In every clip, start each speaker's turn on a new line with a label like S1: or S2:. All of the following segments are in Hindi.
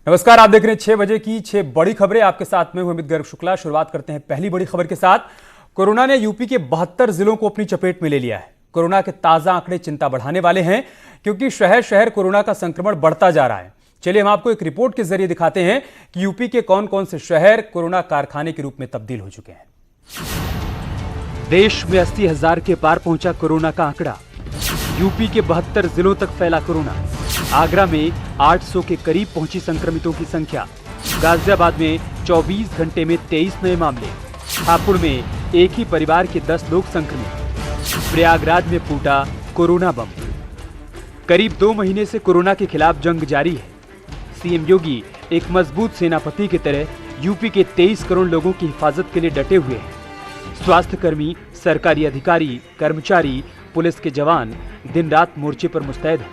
S1: नमस्कार, आप देख रहे हैं 6 बजे की 6 बड़ी खबरें। आपके साथ में हूं अमित गर्ग शुक्ला। शुरुआत करते हैं पहली बड़ी खबर के साथ। कोरोना ने यूपी के 72 जिलों को अपनी चपेट में ले लिया है। कोरोना के ताजा आंकड़े चिंता बढ़ाने वाले हैं, क्योंकि शहर शहर कोरोना का संक्रमण बढ़ता जा रहा है। चलिए हम आपको एक रिपोर्ट के जरिए दिखाते हैं कि यूपी के कौन कौन से शहर कोरोना कारखाने के रूप में तब्दील हो चुके हैं। देश में 80,000 के पार पहुंचा कोरोना का आंकड़ा। यूपी के 72 जिलों तक फैला कोरोना। आगरा में 800 के करीब पहुंची संक्रमितों की संख्या। गाजियाबाद में 24 घंटे में 23 नए मामले। हापुड़ में एक ही परिवार के 10 लोग संक्रमित। प्रयागराज में फूटा कोरोना बम। करीब 2 महीने से कोरोना के खिलाफ जंग जारी है। सीएम योगी एक मजबूत सेनापति की तरह यूपी के 23 करोड़ लोगों की हिफाजत के लिए डटे हुए हैं। स्वास्थ्य कर्मी, सरकारी अधिकारी, कर्मचारी, पुलिस के जवान दिन रात मोर्चे पर मुस्तैद हैं।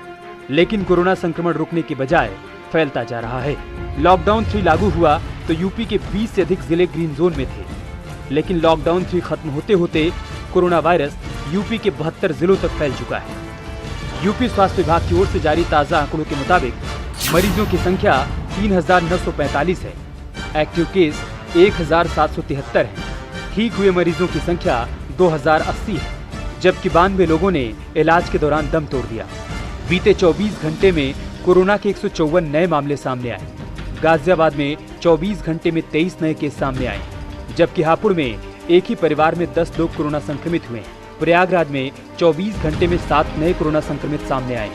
S1: लेकिन कोरोना संक्रमण रुकने के बजाय फैलता जा रहा है। लॉकडाउन 3 लागू हुआ तो यूपी के 20 से अधिक जिले ग्रीन जोन में थे, लेकिन लॉकडाउन 3 खत्म होते होते कोरोना वायरस यूपी के 72 जिलों तक फैल चुका है। यूपी स्वास्थ्य विभाग की ओर से जारी ताजा आंकड़ों के मुताबिक मरीजों की संख्या 3,945 है। एक्टिव केस 1,773 है। ठीक हुए मरीजों की संख्या 2,080 है, जबकि 92 लोगों ने इलाज के दौरान दम तोड़ दिया। बीते 24 घंटे में कोरोना के 154 नए मामले सामने आए। गाजियाबाद में 24 घंटे में 23 नए केस सामने आए, जबकि हापुड़ में एक ही परिवार में 10 लोग कोरोना संक्रमित हुए। प्रयागराज में 24 घंटे में 7 नए कोरोना संक्रमित सामने आए।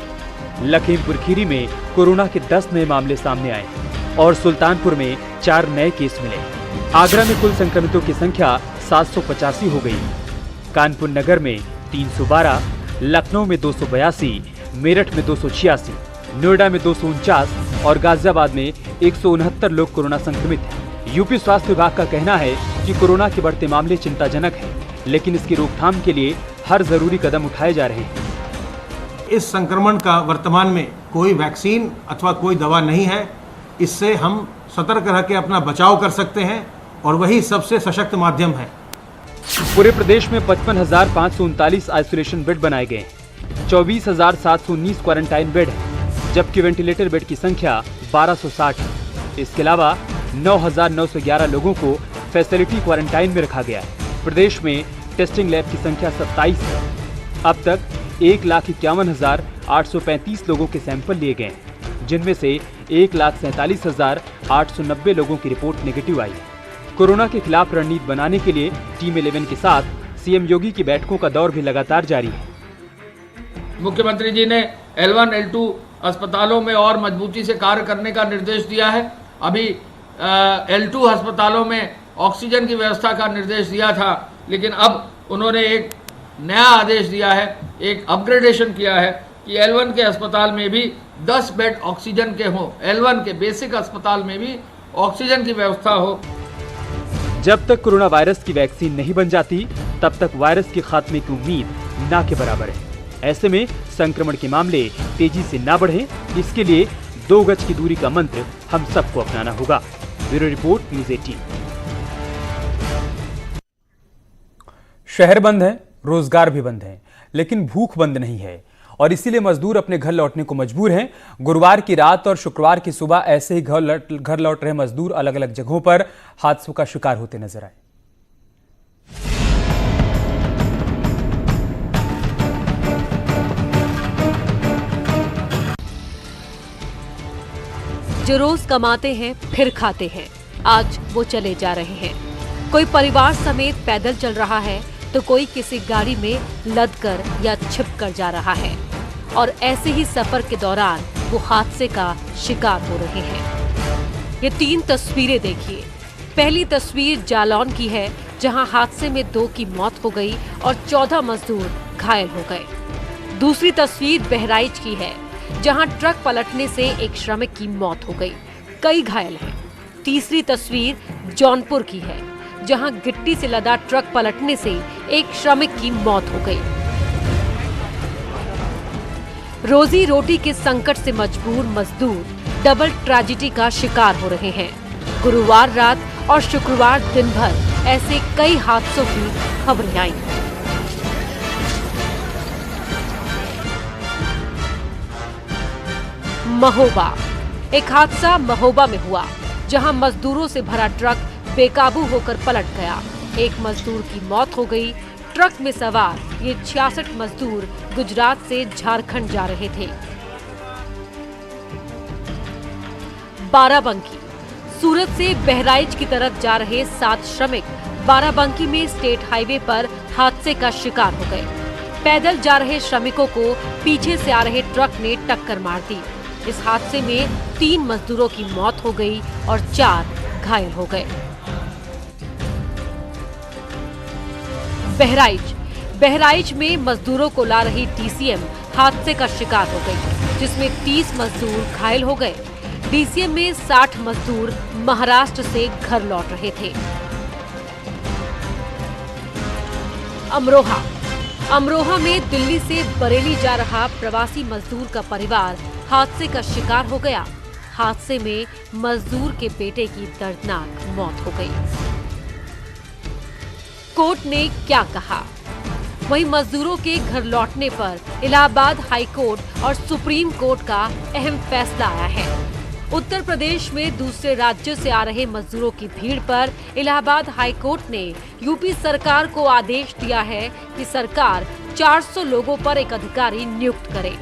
S1: लखीमपुर खीरी में कोरोना के 10 नए मामले सामने आए और सुल्तानपुर में 4 नए केस मिले। आगरा में कुल संक्रमितों की संख्या 785 हो गई। कानपुर नगर में 312, लखनऊ में 282, मेरठ में 286, नोएडा में 249 और गाजियाबाद में 169 लोग कोरोना संक्रमित हैं। यूपी स्वास्थ्य विभाग का कहना है कि कोरोना के बढ़ते मामले चिंताजनक हैं, लेकिन इसकी रोकथाम के लिए हर जरूरी कदम उठाए जा रहे हैं।
S2: इस संक्रमण का वर्तमान में कोई वैक्सीन अथवा कोई दवा नहीं है। इससे हम सतर्क रह के अपना बचाव कर सकते हैं और वही सबसे सशक्त माध्यम है।
S1: पूरे प्रदेश में 55,539 आइसोलेशन बेड बनाए गए हैं। 24,719 क्वारंटाइन बेड है, जबकि वेंटिलेटर बेड की संख्या 1260 है। इसके अलावा 9,911 लोगों को फैसिलिटी क्वारंटाइन में रखा गया है। प्रदेश में टेस्टिंग लैब की संख्या 27 है। अब तक 1,51,835 लोगों के सैंपल लिए गए हैं, जिनमें से 1,47,890 लोगों की रिपोर्ट नेगेटिव आई है। कोरोना के खिलाफ रणनीति बनाने के लिए टीम 11 के साथ सीएम योगी की बैठकों का दौर भी लगातार जारी है।
S3: मुख्यमंत्री जी ने L1, L2 अस्पतालों में और मजबूती से कार्य करने का निर्देश दिया है। अभी L2 अस्पतालों में ऑक्सीजन की व्यवस्था का निर्देश दिया था, लेकिन अब उन्होंने एक नया आदेश दिया है, एक अपग्रेडेशन किया है कि L1 के अस्पताल में भी 10 बेड ऑक्सीजन के हों। L1 के बेसिक अस्पताल में भी ऑक्सीजन की व्यवस्था हो।
S1: जब तक कोरोना वायरस की वैक्सीन नहीं बन जाती, तब तक वायरस के खात्मे की उम्मीद ना के बराबर है। ऐसे में संक्रमण के मामले तेजी से ना बढ़े, इसके लिए 2 गज की दूरी का मंत्र हम सबको अपनाना होगा। Bureau report, news 18। शहर बंद है, रोजगार भी बंद है, लेकिन भूख बंद नहीं है और इसीलिए मजदूर अपने घर लौटने को मजबूर हैं। गुरुवार की रात और शुक्रवार की सुबह ऐसे ही घर लौट रहे मजदूर अलग अलग जगहों पर हादसों का शिकार होते नजर आए।
S4: जो रोज कमाते हैं फिर खाते हैं, आज वो चले जा रहे हैं। कोई परिवार समेत पैदल चल रहा है तो कोई किसी गाड़ी में लदकर या छिपकर जा रहा है और ऐसे ही सफर के दौरान वो हादसे का शिकार हो रहे हैं। ये 3 तस्वीरें देखिए। पहली तस्वीर जालौन की है, जहां हादसे में 2 की मौत हो गई और 14 मजदूर घायल हो गए। दूसरी तस्वीर बहराइच की है, जहां ट्रक पलटने से एक श्रमिक की मौत हो गई, कई घायल हैं। तीसरी तस्वीर जौनपुर की है, जहां गिट्टी से लदा ट्रक पलटने से एक श्रमिक की मौत हो गई। रोजी रोटी के संकट से मजबूर मजदूर डबल ट्रेजेडी का शिकार हो रहे हैं। गुरुवार रात और शुक्रवार दिन भर ऐसे कई हादसों की खबरें आई। महोबा एक हादसा महोबा में हुआ, जहां मजदूरों से भरा ट्रक बेकाबू होकर पलट गया। एक मजदूर की मौत हो गई। ट्रक में सवार ये 66 मजदूर गुजरात से झारखंड जा रहे थे। बाराबंकी, सूरत से बहराइच की तरफ जा रहे 7 श्रमिक बाराबंकी में स्टेट हाईवे पर हादसे का शिकार हो गए। पैदल जा रहे श्रमिकों को पीछे से आ रहे ट्रक ने टक्कर मार दी। इस हादसे में 3 मजदूरों की मौत हो गई और 4 घायल हो गए। बहराइच में मजदूरों को ला रही टीसीएम हादसे का शिकार हो गई, जिसमें 30 मजदूर घायल हो गए। डीसीएम में 60 मजदूर महाराष्ट्र से घर लौट रहे थे। अमरोहा में दिल्ली से बरेली जा रहा प्रवासी मजदूर का परिवार हादसे का शिकार हो गया। हादसे में मजदूर के बेटे की दर्दनाक मौत हो गई। कोर्ट ने क्या कहा? वहीं मजदूरों के घर लौटने पर इलाहाबाद हाई कोर्ट और सुप्रीम कोर्ट का अहम फैसला आया है। उत्तर प्रदेश में दूसरे राज्यों से आ रहे मजदूरों की भीड़ पर इलाहाबाद हाई कोर्ट ने यूपी सरकार को आदेश दिया है कि सरकार 400 लोगों पर एक अधिकारी नियुक्त करे।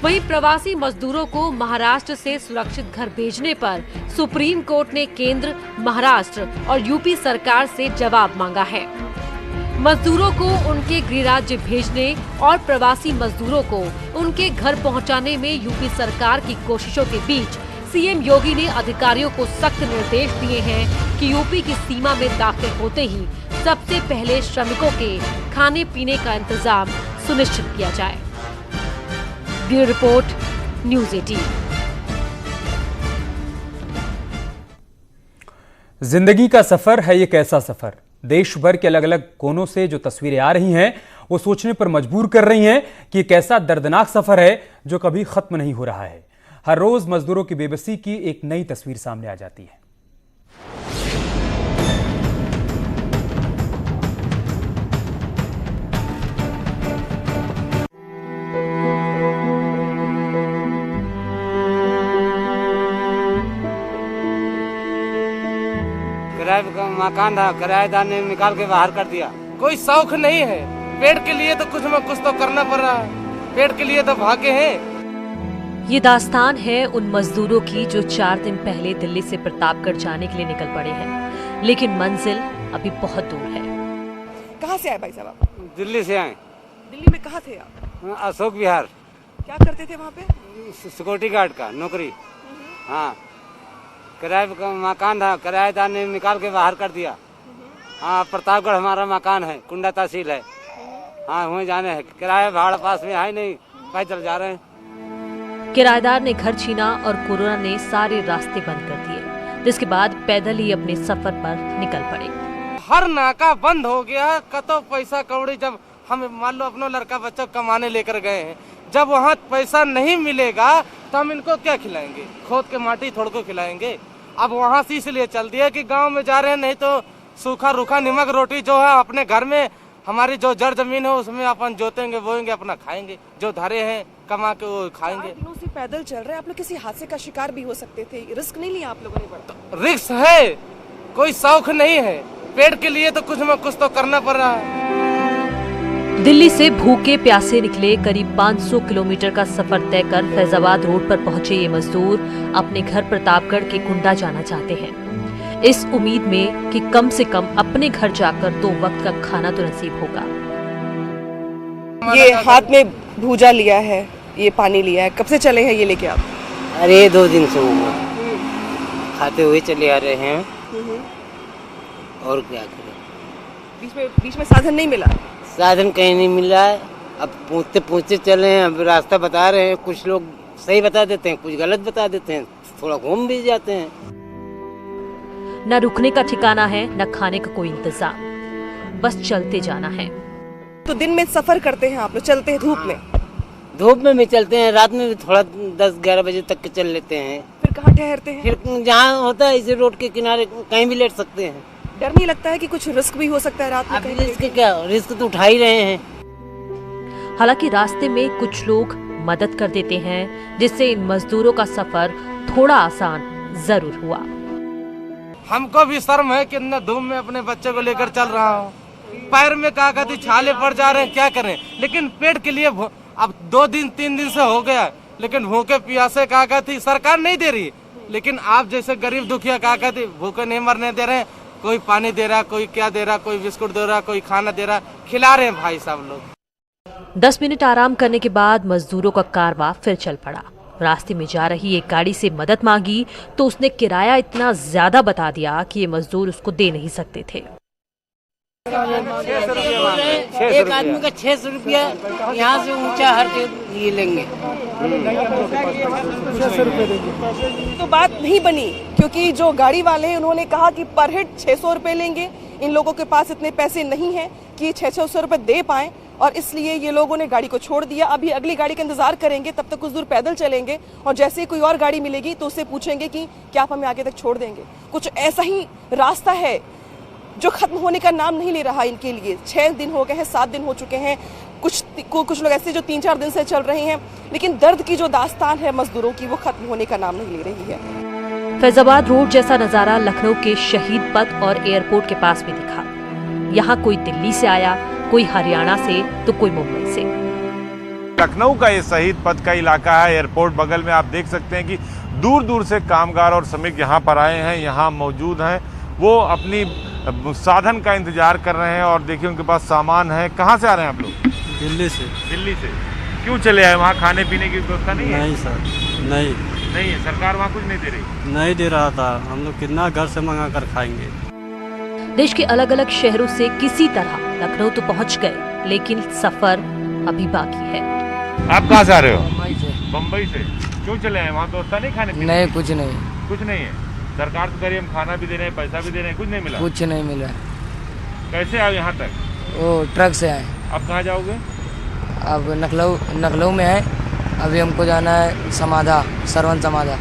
S4: वहीं प्रवासी मजदूरों को महाराष्ट्र से सुरक्षित घर भेजने पर सुप्रीम कोर्ट ने केंद्र, महाराष्ट्र और यूपी सरकार से जवाब मांगा है। मजदूरों को उनके गृह राज्य भेजने और प्रवासी मजदूरों को उनके घर पहुंचाने में यूपी सरकार की कोशिशों के बीच सीएम योगी ने अधिकारियों को सख्त निर्देश दिए हैं कि यूपी की सीमा में दाखिल होते ही सबसे पहले श्रमिकों के खाने पीने का इंतजाम सुनिश्चित किया जाए। Bureau report, news 18।
S1: जिंदगी का सफर है ये कैसा सफर? देश भर के अलग अलग कोनों से जो तस्वीरें आ रही हैं वो सोचने पर मजबूर कर रही हैं कि ये कैसा दर्दनाक सफर है जो कभी खत्म नहीं हो रहा है। हर रोज मजदूरों की बेबसी की एक नई तस्वीर सामने आ जाती है।
S5: किराए का मकान था, किराएदार ने निकाल के बाहर कर दिया।
S6: कोई शौक नहीं है, पेट के लिए तो कुछ न कुछ तो करना पड़ रहा है, पेट के लिए तो भागे हैं।
S4: ये दास्तान है उन मजदूरों की जो 4 दिन पहले दिल्ली से प्रतापगढ़ जाने के लिए निकल पड़े हैं, लेकिन मंजिल अभी बहुत दूर है।
S7: कहाँ से आए भाई साहब आप?
S5: दिल्ली से आए।
S7: दिल्ली में कहाँ थे आप?
S5: अशोक विहार।
S7: क्या करते थे वहाँ पे?
S5: सिक्योरिटी गार्ड का नौकरी। हाँ, किराए का मकान था, किराएदार ने निकाल के बाहर कर दिया। हाँ, प्रतापगढ़ हमारा मकान है, कुंडा तहसील है। हाँ, वहीं जाने हैं, किराया भाड़ा पास में है नहीं, पैदल जा रहे हैं।
S4: किराएदार ने घर छीना और कोरोना ने सारे रास्ते बंद कर दिए, जिसके बाद पैदल ही अपने सफर पर निकल पड़े।
S6: हर नाका बंद हो गया। कतो पैसा कौड़ी, जब हम मान लो अपना लड़का बच्चा कमाने लेकर गए हैं, जब वहाँ पैसा नहीं मिलेगा तो हम इनको क्या खिलाएंगे? खोद के माटी थोड़ को खिलाएंगे। अब वहाँ से इसलिए चल दिया कि गांव में जा रहे हैं, नहीं तो सूखा रूखा निमक रोटी जो है अपने घर में, हमारी जो जड़ जमीन है उसमें अपन जोतेंगे, बोएंगे, अपना खाएंगे। जो धरे हैं कमा के वो खाएंगे।
S7: दिनों से पैदल चल रहे हैं आप लोग, किसी हादसे का शिकार भी हो सकते थे, रिस्क नहीं लिया आप लोगों ने? बड़ा
S6: रिस्क है, कोई शौक नहीं है, पेट के लिए तो कुछ न कुछ तो करना पड़ रहा है।
S4: दिल्ली से भूखे प्यासे निकले करीब 500 किलोमीटर का सफर तय कर फैजाबाद रोड पर पहुंचे ये मजदूर अपने घर प्रतापगढ़ के कुंडा जाना चाहते हैं, इस उम्मीद में कि कम से कम अपने घर जाकर 2 वक्त का खाना तो नसीब होगा।
S7: ये हाथ में भूजा लिया है, ये पानी लिया है, कब से चले हैं ये लेके आप?
S5: अरे 2 दिन से हुआ, खाते हुए चले आ रहे हैं और क्या करें।
S7: बीच में साधन नहीं मिला?
S5: साधन कहीं नहीं मिल रहा है। अब पूछते पूछते चले हैं, अब रास्ता बता रहे हैं, कुछ लोग सही बता देते हैं, कुछ गलत बता देते हैं, थोड़ा घूम भी जाते हैं।
S4: न रुकने का ठिकाना है, न खाने का कोई इंतजाम, बस चलते जाना है।
S7: तो दिन में सफर करते हैं आप लोग, चलते हैं धूप में?
S5: धूप में भी चलते हैं, रात में भी थोड़ा 10-11 बजे तक के चल लेते हैं।
S7: फिर कहाँ ठहरते हैं?
S5: फिर जहाँ होता है इसे रोड के किनारे कहीं भी लेट सकते हैं।
S7: डर नहीं लगता है कि कुछ रिस्क भी हो सकता है रात में?
S5: रिस्क क्या, रिस्क तो उठा ही रहे हैं।
S4: हालांकि रास्ते में कुछ लोग मदद कर देते हैं, जिससे इन मजदूरों का सफर थोड़ा आसान जरूर हुआ।
S6: हमको भी शर्म है कि इतने धूप में अपने बच्चे को लेकर चल रहा हूँ, पैर में क्या कहती छाले पड़ जा रहे हैं, क्या करें। लेकिन पेट के लिए अब 2 दिन 3 दिन से हो गया, लेकिन भूखे प्यासे क्या कहती सरकार नहीं दे रही। लेकिन आप जैसे गरीब दुखिया क्या कहती भूखे नहीं मरने दे रहे हैं। कोई पानी दे रहा, कोई क्या दे रहा, कोई बिस्कुट दे रहा, कोई खाना दे रहा, खिला रहे हैं भाई साहब लोग।
S4: 10 मिनट आराम करने के बाद मजदूरों का कारवां फिर चल पड़ा। रास्ते में जा रही एक गाड़ी से मदद मांगी तो उसने किराया इतना ज्यादा बता दिया कि ये मजदूर उसको दे नहीं सकते थे।
S8: एक आदमी का 600 रुपया यहाँ से ऊंचा हर के ये लेंगे।
S7: तो बात नहीं बनी, क्योंकि जो गाड़ी वाले हैं उन्होंने कहा कि पर हेड 600 रुपए लेंगे। इन लोगों के पास इतने पैसे नहीं हैं कि 600 रुपए दे पाएं, और इसलिए ये लोगों ने गाड़ी को छोड़ दिया। अभी अगली गाड़ी का इंतजार करेंगे, तब तक कुछ दूर पैदल चलेंगे, और जैसे ही कोई और गाड़ी मिलेगी तो उससे पूछेंगे कि क्या आप हमें आगे तक छोड़ देंगे। कुछ ऐसा ही रास्ता है जो खत्म होने का नाम नहीं ले रहा इनके लिए। 6 दिन हो गए हैं, 7 दिन हो चुके हैं, कुछ लोग ऐसे जो 3-4 दिन से चल रहे हैं, लेकिन दर्द की जो दास्तान है मजदूरों की वो खत्म होने का नाम नहीं ले रही है।
S4: फैजाबाद रोड जैसा नजारा लखनऊ के शहीद पथ और एयरपोर्ट के पास भी दिखा। यहाँ कोई दिल्ली से आया, कोई हरियाणा से तो कोई मुंबई से।
S9: लखनऊ का ये शहीद पथ का इलाका है, एयरपोर्ट बगल में। आप देख सकते हैं कि दूर दूर से कामगार और श्रमिक यहाँ पर आए हैं, यहाँ मौजूद हैं। वो अपनी साधन का इंतजार कर रहे हैं, और देखिए उनके पास सामान है। कहाँ से आ रहे हैं आप लोग?
S10: दिल्ली से।
S9: दिल्ली से क्यों चले आए? वहाँ खाने पीने की व्यवस्था नहीं है?
S10: नहीं सर, नहीं
S9: है। सरकार वहाँ कुछ नहीं दे रही?
S10: नहीं दे रहा था। हम लोग कितना घर से मंगा कर खाएंगे।
S4: देश के अलग अलग शहरों से किसी तरह लखनऊ तो पहुंच गए, लेकिन सफर अभी बाकी है।
S9: आप कहाँ से आ रहे हो?
S8: मुंबई से।
S9: बम्बई से क्यों चले आए? वहाँ व्यवस्था नहीं खाने पीने?
S8: नहीं, कुछ नहीं।
S9: कुछ नहीं है। सरकार तो कह रही है हम खाना भी दे रहे हैं, पैसा भी दे रहे हैं, कुछ नहीं मिला?
S8: कुछ नहीं मिला।
S9: कैसे आए यहाँ तक?
S8: वो ट्रक से आए।
S9: अब कहाँ जाओगे?
S8: अब नखलऊ में है। अभी हमको जाना है समाधा, सरवन समाधा।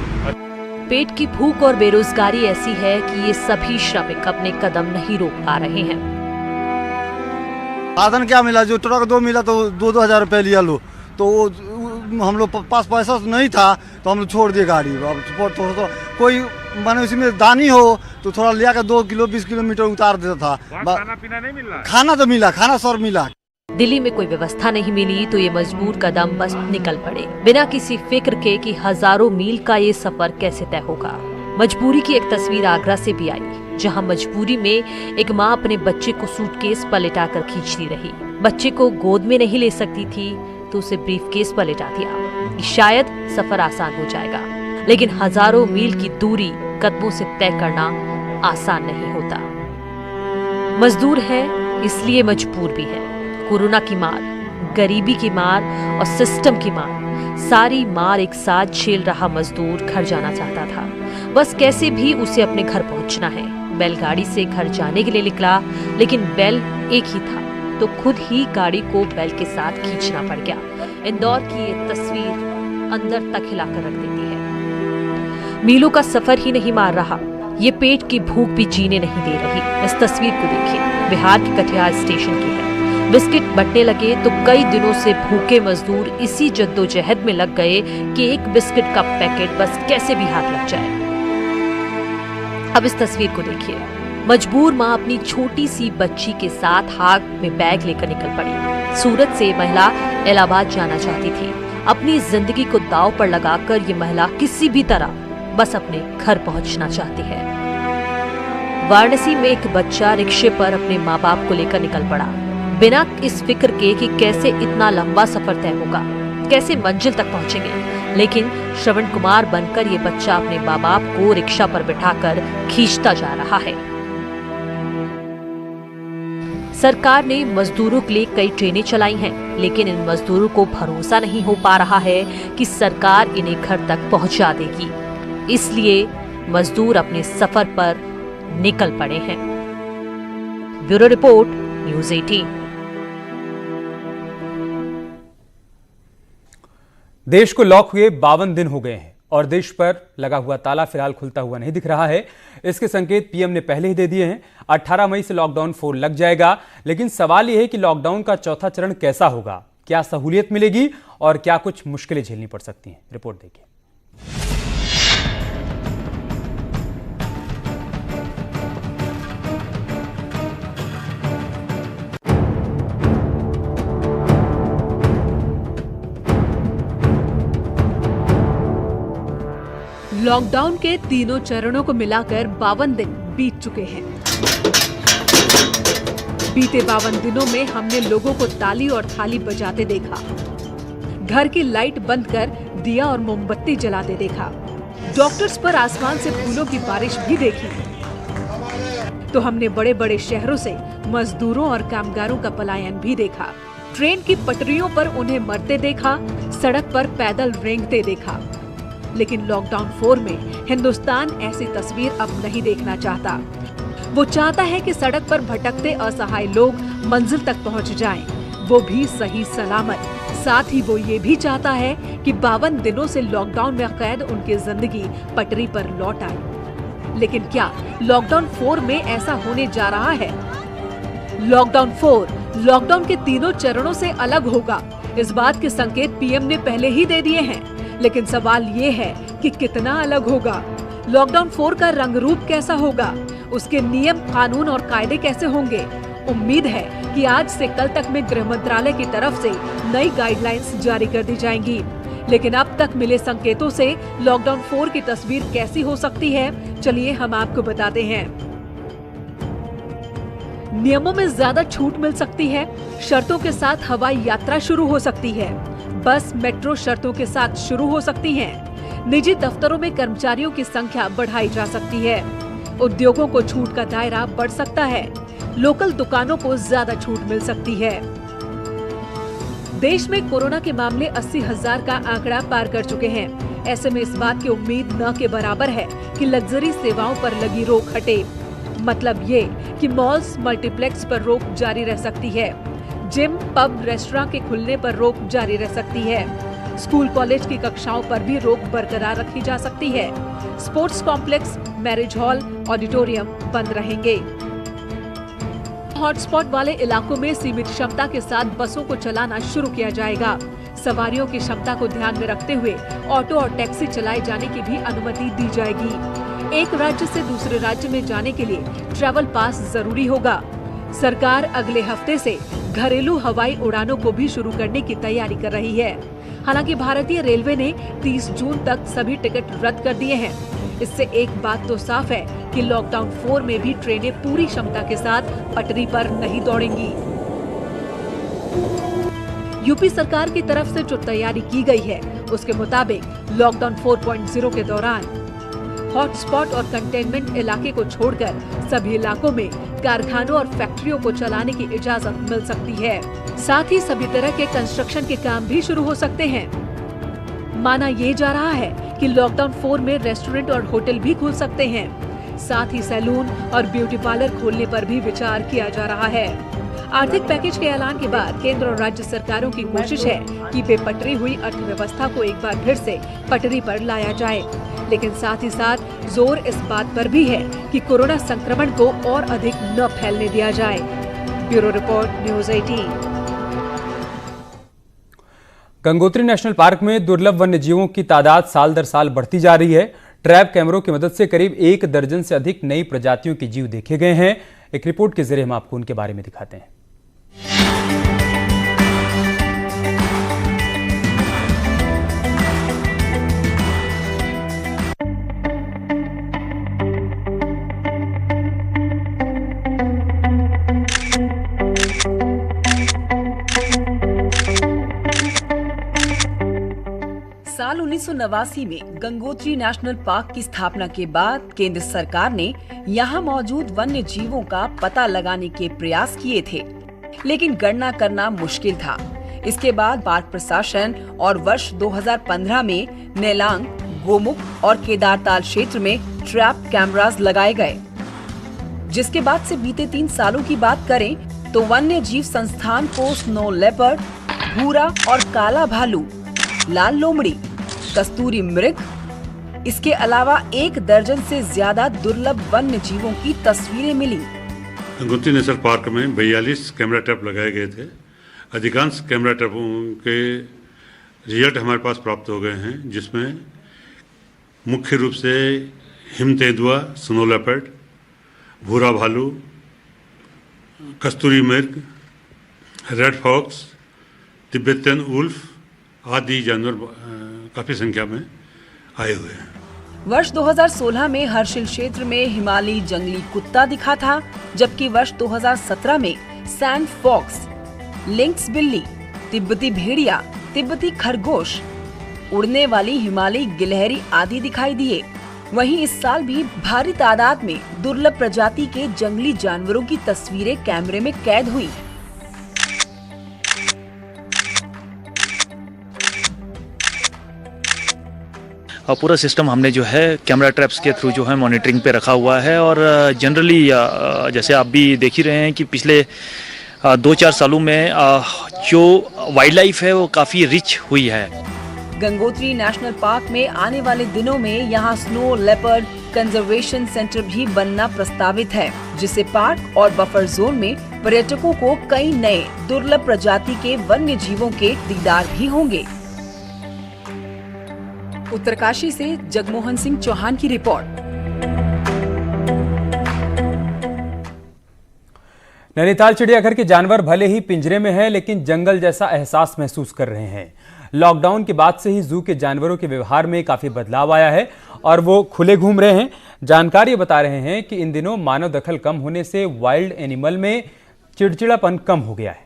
S4: पेट की भूख और बेरोजगारी ऐसी है कि ये सभी श्रमिक अपने कदम नहीं रोक पा रहे हैं।
S10: साधन क्या मिला? जो ट्रक 2 मिला तो 2-2 हजार रुपये लिया लो, तो हम लोग पास पैसा नहीं था तो हम लोग छोड़ दिए गाड़ी। अब तो कोई माने उसमें दानी हो तो थोड़ा लिया कर 2 किलो 20 किलोमीटर उतार देता था।
S9: खाना पीना नहीं मिल रहा?
S10: खाना तो मिला, खाना सर मिला।
S4: दिल्ली में कोई व्यवस्था नहीं मिली तो ये मजबूर कदम बस निकल पड़े, बिना किसी फिक्र के कि हजारों मील का ये सफर कैसे तय होगा। मजबूरी की एक तस्वीर आगरा से भी आई, जहां मजबूरी में एक मां अपने बच्चे को सूटकेस पर लिटाकर खींचती रही। बच्चे को गोद में नहीं ले सकती थी तो उसे ब्रीफकेस पर लिटा दिया। शायद सफर आसान हो जाएगा, लेकिन हजारों मील की दूरी कदमों से तय करना आसान नहीं होता। मजदूर है इसलिए मजबूर भी है। कोरोना की मार, गरीबी की मार और सिस्टम की मार, सारी मार एक साथ झेल रहा मजदूर घर जाना चाहता था। बस कैसे भी उसे अपने घर पहुंचना है। बैलगाड़ी से घर जाने के लिए निकला, लेकिन बैल एक ही था तो खुद ही गाड़ी को बैल के साथ खींचना पड़ गया। इंदौर की ये तस्वीर अंदर तक हिलाकर रख देती है। मीलों का सफर ही नहीं मार रहा, ये पेट की भूख भी जीने नहीं दे रही। इस तस्वीर को देखिए, बिहार के कटिहार स्टेशन की है। बिस्किट बंटने लगे तो कई दिनों से भूखे मजदूर इसी जद्दोजहद में लग गए कि एक बिस्किट का पैकेट बस कैसे भी हाथ लग जाए। अब इस तस्वीर को देखिए, मजबूर मां अपनी छोटी सी बच्ची के साथ हाथ में बैग लेकर निकल पड़ी। सूरत से महिला इलाहाबाद जाना चाहती थी। अपनी जिंदगी को दांव पर लगाकर ये महिला किसी भी तरह बस अपने घर पहुंचना चाहती है। वाराणसी में एक बच्चा रिक्शे पर अपने माँ बाप को लेकर निकल पड़ा, बिना इस फिक्र के कि कैसे इतना लंबा सफर तय होगा, कैसे मंजिल तक पहुंचेंगे। लेकिन श्रवण कुमार बनकर ये बच्चा अपने माँ बाप को रिक्शा पर बिठाकर खींचता जा रहा है। सरकार ने मजदूरों के लिए कई ट्रेनें चलाई हैं, लेकिन इन मजदूरों को भरोसा नहीं हो पा रहा है कि सरकार इन्हें घर तक पहुंचा देगी। इसलिए मजदूर अपने सफर पर निकल पड़े हैं। Bureau report, news 18।
S1: देश को लॉक हुए 52 दिन हो गए हैं और देश पर लगा हुआ ताला फिलहाल खुलता हुआ नहीं दिख रहा है। इसके संकेत पीएम ने पहले ही दे दिए हैं। 18 मई से लॉकडाउन 4 लग जाएगा, लेकिन सवाल यह है कि लॉकडाउन का चौथा चरण कैसा होगा। क्या सहूलियत मिलेगी और क्या कुछ मुश्किलें झेलनी पड़ सकती हैं, रिपोर्ट देखिए।
S4: लॉकडाउन के तीनों चरणों को मिलाकर 52 दिन बीत चुके हैं। बीते 52 दिनों में हमने लोगों को ताली और थाली बजाते देखा, घर की लाइट बंद कर दिया और मोमबत्ती जलाते देखा, डॉक्टर्स पर आसमान से फूलों की बारिश भी देखी। तो हमने बड़े बड़े शहरों से मजदूरों और कामगारों का पलायन भी देखा, ट्रेन की पटरियों पर उन्हें मरते देखा, सड़क पर पैदल रेंगते देखा। लेकिन लॉकडाउन 4 में हिंदुस्तान ऐसी तस्वीर अब नहीं देखना चाहता। वो चाहता है कि सड़क पर भटकते असहाय लोग मंजिल तक पहुंच जाएं, वो भी सही सलामत। साथ ही वो ये भी चाहता है कि 52 दिनों से लॉकडाउन में कैद उनकी जिंदगी पटरी पर लौट आए। लेकिन क्या लॉकडाउन 4 में ऐसा होने जा रहा है? लॉकडाउन 4 लॉकडाउन के तीनों चरणों से अलग होगा, इस बात के संकेत पीएम ने पहले ही दे दिए हैं। लेकिन सवाल ये है कि कितना अलग होगा? लॉकडाउन 4 का रंग रूप कैसा होगा? उसके नियम, कानून और कायदे कैसे होंगे? उम्मीद है कि आज से कल तक में गृह मंत्रालय की तरफ से नई गाइडलाइंस जारी कर दी जाएंगी। लेकिन अब तक मिले संकेतों से लॉकडाउन 4 की तस्वीर कैसी हो सकती है, चलिए हम आपको बताते हैं। नियमों में ज्यादा छूट मिल सकती है, शर्तों के साथ हवाई यात्रा शुरू हो सकती है, बस मेट्रो शर्तों के साथ शुरू हो सकती हैं। निजी दफ्तरों में कर्मचारियों की संख्या बढ़ाई जा सकती है, उद्योगों को छूट का दायरा बढ़ सकता है, लोकल दुकानों को ज्यादा छूट मिल सकती है। देश में कोरोना के मामले 80,000 का आंकड़ा पार कर चुके हैं। ऐसे में इस बात की उम्मीद न के बराबर है कि लग्जरी सेवाओं पर लगी रोक हटे। मतलब ये कि मॉल्स, मल्टीप्लेक्स पर रोक जारी रह सकती है, जिम, पब, रेस्टोरेंट के खुलने पर रोक जारी रह सकती है, स्कूल कॉलेज की कक्षाओं पर भी रोक बरकरार रखी जा सकती है, sports complex, marriage hall, auditorium बंद रहेंगे। हॉटस्पॉट वाले इलाकों में सीमित क्षमता के साथ बसों को चलाना शुरू किया जाएगा। सवारियों की क्षमता को ध्यान में रखते हुए ऑटो और टैक्सी चलाए जाने की भी अनुमति दी जाएगी। एक राज्य से दूसरे राज्य में जाने के लिए ट्रैवल पास जरूरी होगा। सरकार अगले हफ्ते से घरेलू हवाई उड़ानों को भी शुरू करने की तैयारी कर रही है। हालांकि भारतीय रेलवे ने 30 जून तक सभी टिकट रद्द कर दिए हैं। इससे एक बात तो साफ है कि लॉकडाउन 4 में भी ट्रेनें पूरी क्षमता के साथ पटरी पर नहीं दौड़ेंगी। यूपी सरकार की तरफ से जो तैयारी की गई है, उसके मुताबिक लॉकडाउन 4.0 के दौरान हॉटस्पॉट और कंटेनमेंट इलाके को छोड़कर सभी इलाकों में कारखानों और फैक्ट्रियों को चलाने की इजाजत मिल सकती है। साथ ही सभी तरह के कंस्ट्रक्शन के काम भी शुरू हो सकते हैं। माना ये जा रहा है कि लॉकडाउन 4 में रेस्टोरेंट और होटल भी खुल सकते हैं। साथ ही सैलून और ब्यूटी पार्लर खोलने पर भी विचार किया जा रहा है। आर्थिक पैकेज के ऐलान के बाद केंद्र और राज्य सरकारों की कोशिश है कि बेपटरी हुई अर्थव्यवस्था को एक बार फिर से पटरी पर लाया जाए। लेकिन साथ ही साथ जोर इस बात पर भी है कि कोरोना संक्रमण को और अधिक न फैलने दिया जाए। Bureau report, news 18।
S1: Gangotri national park में दुर्लभ वन्य जीवों की तादाद साल दर साल बढ़ती जा रही है। ट्रैप कैमरों की मदद से करीब 1 दर्जन से अधिक नई प्रजातियों के जीव देखे गए हैं। एक रिपोर्ट के जरिए हम आपको उनके बारे में दिखाते हैं।
S11: साल 1989 में गंगोत्री नेशनल पार्क की स्थापना के बाद केंद्र सरकार ने यहाँ मौजूद वन्य जीवों का पता लगाने के प्रयास किए थे, लेकिन गणना करना मुश्किल था। इसके बाद पार्क प्रशासन और वर्ष 2015 में नेलांग, गोमुख और केदारताल क्षेत्र में ट्रैप कैमरास लगाए गए। जिसके बाद से बीते 3 सालों की बात करें तो वन्य जीव संस्थान को स्नो लेपर्ड, भूरा और काला भालू, लाल लोमड़ी, कस्तूरी मृग, इसके अलावा 1 दर्जन से ज्यादा दुर्लभ वन्य जीवों की तस्वीरें मिली।
S12: गंगोत्री नेशनल पार्क में 42 कैमरा ट्रैप लगाए गए थे। अधिकांश कैमरा ट्रैपों के रिजल्ट हमारे पास प्राप्त हो गए हैं, जिसमें मुख्य रूप से हिम तेंदुआ, स्नो लेपर्ड, भूरा भालू, कस्तूरी मृग, रेड फॉक्स, तिब्बतियन उल्फ आदि जानवर काफ़ी संख्या में आए हुए हैं।
S11: वर्ष 2016 में हर्षिल क्षेत्र में हिमालयी जंगली कुत्ता दिखा था, जबकि वर्ष 2017 में सैंड फॉक्स, लिंक्स बिल्ली, तिब्बती भेड़िया, तिब्बती खरगोश, उड़ने वाली हिमालयी गिलहरी आदि दिखाई दिए। वहीं इस साल भी भारी तादाद में दुर्लभ प्रजाति के जंगली जानवरों की तस्वीरें कैमरे में कैद हुई।
S13: और पूरा सिस्टम हमने जो है कैमरा ट्रैप्स के थ्रू जो है मॉनिटरिंग पे रखा हुआ है। और जनरली जैसे आप भी देख ही रहे हैं कि पिछले 2-4 सालों में जो वाइल्ड लाइफ है वो काफ़ी रिच हुई है।
S11: गंगोत्री नेशनल पार्क में आने वाले दिनों में यहाँ स्नो लेपर्ड कंजर्वेशन सेंटर भी बनना प्रस्तावित है, जिससे पार्क और बफर जोन में पर्यटकों को कई नए दुर्लभ प्रजाति के वन्य जीवों के दीदार भी होंगे। उत्तरकाशी से जगमोहन सिंह चौहान की रिपोर्ट।
S1: नैनीताल चिड़ियाघर के जानवर भले ही पिंजरे में हैं, लेकिन जंगल जैसा एहसास महसूस कर रहे हैं। लॉकडाउन के बाद से ही जू के जानवरों के व्यवहार में काफी बदलाव आया है और वो खुले घूम रहे हैं। जानकारी बता रहे हैं कि इन दिनों मानव दखल कम होने से वाइल्ड एनिमल में चिड़चिड़ापन कम हो गया है।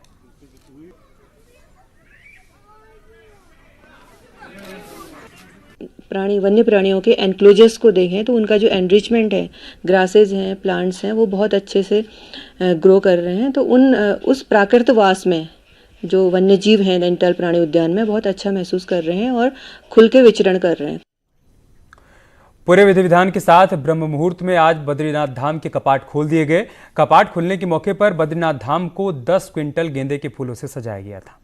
S14: वन्य प्राणियों के एनक्लोजर्स को देखें तो उनका जो एनरिचमेंट है, ग्रासेज हैं, प्लांट्स हैं, वो बहुत अच्छे से ग्रो कर रहे हैं। तो उस प्राकृतवास में जो वन्य जीव हैं नैनीताल प्राणी उद्यान में बहुत अच्छा महसूस कर रहे हैं और खुल के विचरण कर रहे हैं।
S1: पूरे विधि विधान के साथ ब्रह्म मुहूर्त में आज बद्रीनाथ धाम के कपाट खोल दिए गए। कपाट खुलने के मौके पर बद्रीनाथ धाम को 10 क्विंटल गेंदे के फूलों से सजाया गया था।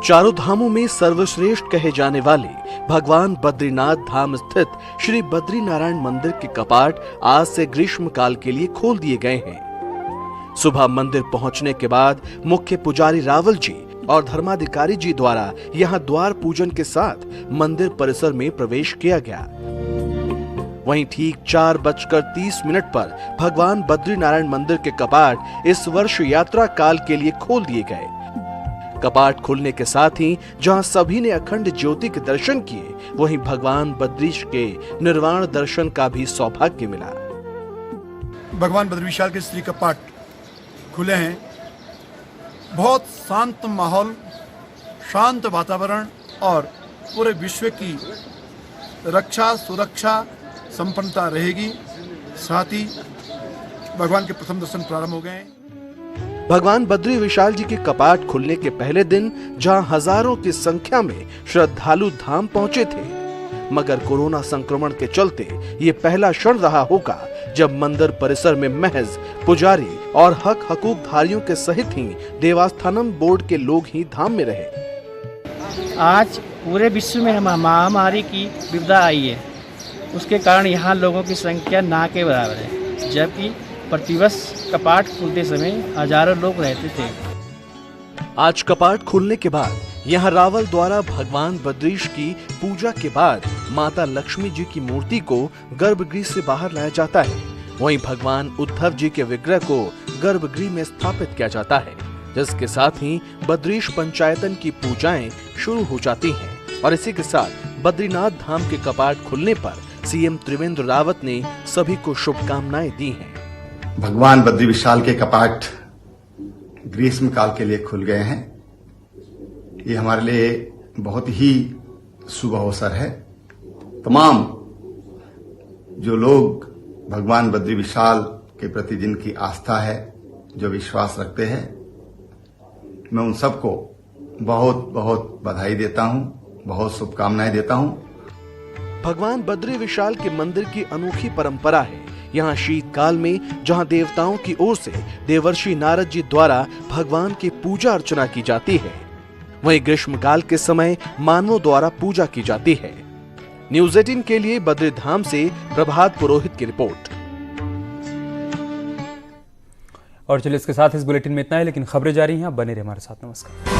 S15: चारों धामों में सर्वश्रेष्ठ कहे जाने वाले भगवान बद्रीनाथ धाम स्थित श्री बद्रीनारायण मंदिर के कपाट आज से ग्रीष्म काल के लिए खोल दिए गए हैं। सुबह मंदिर पहुंचने के बाद मुख्य पुजारी रावल जी और धर्माधिकारी जी द्वारा यहां द्वार पूजन के साथ मंदिर परिसर में प्रवेश किया गया। वहीं ठीक 4:30 पर भगवान बद्रीनारायण मंदिर के कपाट इस वर्ष यात्रा काल के लिए खोल दिए गए। कपाट खुलने के साथ ही जहां सभी ने अखंड ज्योति के दर्शन किए, वहीं भगवान बद्रीश के निर्वाण दर्शन का भी सौभाग्य मिला।
S16: भगवान बद्री विशाल के श्री कपाट खुले हैं। बहुत शांत माहौल, शांत वातावरण और पूरे विश्व की रक्षा सुरक्षा संपन्नता रहेगी। साथ ही भगवान के प्रथम दर्शन प्रारंभ हो गए।
S15: भगवान बद्री विशाल जी के कपाट खुलने के पहले दिन जहां हजारों की संख्या में श्रद्धालु धाम पहुंचे थे, मगर कोरोना संक्रमण के चलते ये पहला क्षण रहा होगा जब मंदिर परिसर में महज पुजारी और हक हकूक धारियों के सहित ही देवस्थानम बोर्ड के लोग ही धाम में रहे।
S17: आज पूरे विश्व में महामारी की विपदा आई है, उसके कारण यहाँ लोगों की संख्या ना के बराबर है, जबकि प्रतिवर्ष कपाट खुलते समय हजारों लोग रहते थे।
S15: आज कपाट खुलने के बाद यहाँ रावल द्वारा भगवान बद्रीश की पूजा के बाद माता लक्ष्मी जी की मूर्ति को गर्भगृह से बाहर लाया जाता है। वहीं भगवान उद्धव जी के विग्रह को गर्भगृह में स्थापित किया जाता है, जिसके साथ ही बद्रीश पंचायतन की पूजाएं शुरू हो जाती हैं। और इसी के साथ बद्रीनाथ धाम के कपाट खुलने पर सीएम त्रिवेंद्र रावत ने सभी को शुभकामनाएं दी हैं।
S18: भगवान बद्री विशाल के कपाट ग्रीष्म काल के लिए खुल गए हैं। ये हमारे लिए बहुत ही शुभ अवसर है। तमाम जो लोग भगवान बद्री विशाल के प्रति जिनकी आस्था है, जो विश्वास रखते हैं, मैं उन सबको बहुत बहुत बधाई देता हूं, बहुत शुभकामनाएं देता हूं।
S15: भगवान बद्री विशाल के मंदिर की अनोखी परंपरा है। यहाँ शीतकाल में जहाँ देवताओं की ओर से देवर्षि नारद जी द्वारा भगवान की पूजा अर्चना की जाती है, वहीं ग्रीष्मकाल के समय मानवों द्वारा पूजा की जाती है। न्यूज़ 18 के लिए बद्रीधाम से प्रभात पुरोहित की रिपोर्ट।
S1: और चलिए इसके साथ इस बुलेटिन में इतना है, लेकिन खबरें जारी हैं, आप बने रहिए हमारे साथ। नमस्कार।